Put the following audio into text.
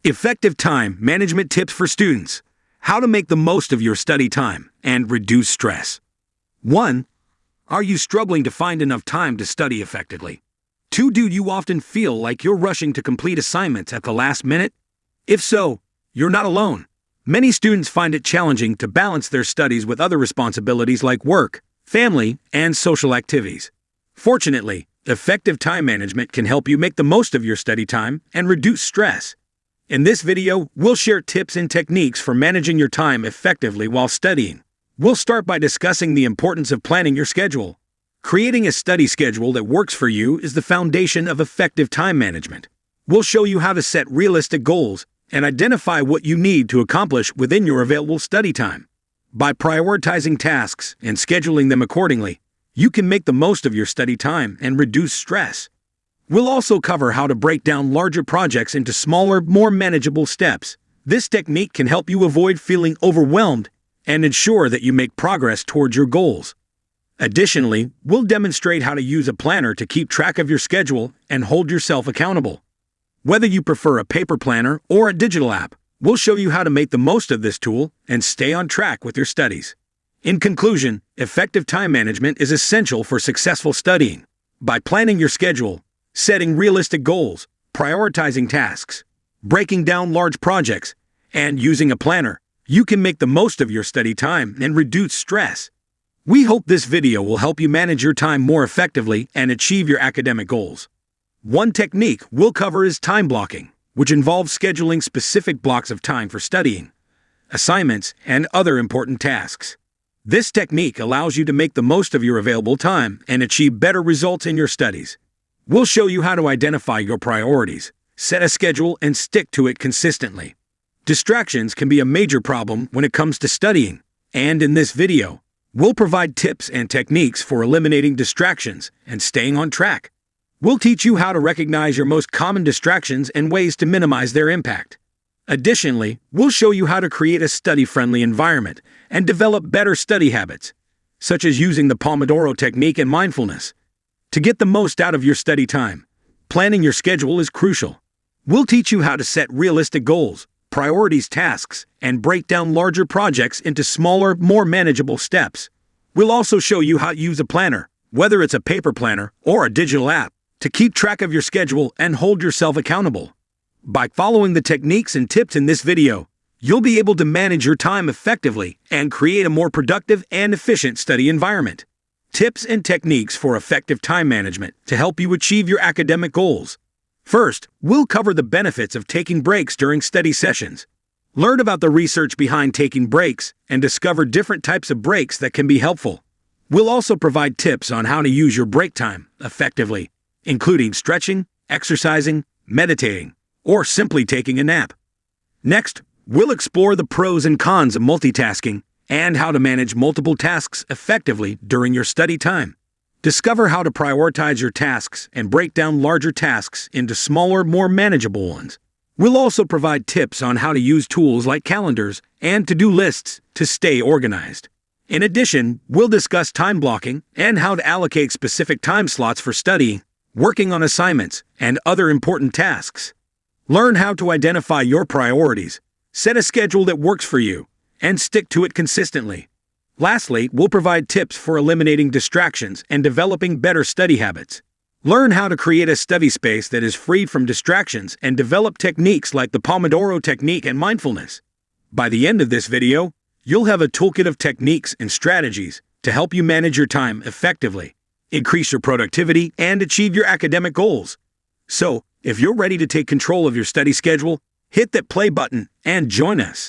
Effective time management tips for students. How to make the most of your study time and reduce stress. 1. Are you struggling to find enough time to study effectively? 2. Do you often feel like you're rushing to complete assignments at the last minute? If so, you're not alone. Many students find it challenging to balance their studies with other responsibilities like work, family, and social activities. Fortunately, effective time management can help you make the most of your study time and reduce stress. In this video, we'll share tips and techniques for managing your time effectively while studying. We'll start by discussing the importance of planning your schedule. Creating a study schedule that works for you is the foundation of effective time management. We'll show you how to set realistic goals and identify what you need to accomplish within your available study time. By prioritizing tasks and scheduling them accordingly, you can make the most of your study time and reduce stress. We'll also cover how to break down larger projects into smaller, more manageable steps. This technique can help you avoid feeling overwhelmed and ensure that you make progress towards your goals. Additionally, we'll demonstrate how to use a planner to keep track of your schedule and hold yourself accountable. Whether you prefer a paper planner or a digital app, we'll show you how to make the most of this tool and stay on track with your studies. In conclusion, effective time management is essential for successful studying. By planning your schedule, setting realistic goals, prioritizing tasks, breaking down large projects, and using a planner, you can make the most of your study time and reduce stress. We hope this video will help you manage your time more effectively and achieve your academic goals. One technique we'll cover is time blocking, which involves scheduling specific blocks of time for studying, assignments, and other important tasks. This technique allows you to make the most of your available time and achieve better results in your studies. We'll show you how to identify your priorities, set a schedule, and stick to it consistently. Distractions can be a major problem when it comes to studying, and in this video, we'll provide tips and techniques for eliminating distractions and staying on track. We'll teach you how to recognize your most common distractions and ways to minimize their impact. Additionally, we'll show you how to create a study-friendly environment and develop better study habits, such as using the Pomodoro technique and mindfulness. To get the most out of your study time, planning your schedule is crucial. We'll teach you how to set realistic goals, prioritize tasks, and break down larger projects into smaller, more manageable steps. We'll also show you how to use a planner, whether it's a paper planner or a digital app, to keep track of your schedule and hold yourself accountable. By following the techniques and tips in this video, you'll be able to manage your time effectively and create a more productive and efficient study environment. Tips and techniques for effective time management to help you achieve your academic goals. First, we'll cover the benefits of taking breaks during study sessions. Learn about the research behind taking breaks and discover different types of breaks that can be helpful. We'll also provide tips on how to use your break time effectively, including stretching, exercising, meditating, or simply taking a nap. Next, we'll explore the pros and cons of multitasking and how to manage multiple tasks effectively during your study time. Discover how to prioritize your tasks and break down larger tasks into smaller, more manageable ones. We'll also provide tips on how to use tools like calendars and to-do lists to stay organized. In addition, we'll discuss time blocking and how to allocate specific time slots for studying, working on assignments, and other important tasks. Learn how to identify your priorities, set a schedule that works for you, and stick to it consistently. Lastly, we'll provide tips for eliminating distractions and developing better study habits. Learn how to create a study space that is free from distractions and develop techniques like the Pomodoro technique and mindfulness. By the end of this video, you'll have a toolkit of techniques and strategies to help you manage your time effectively, increase your productivity, and achieve your academic goals. So, if you're ready to take control of your study schedule, hit that play button and join us.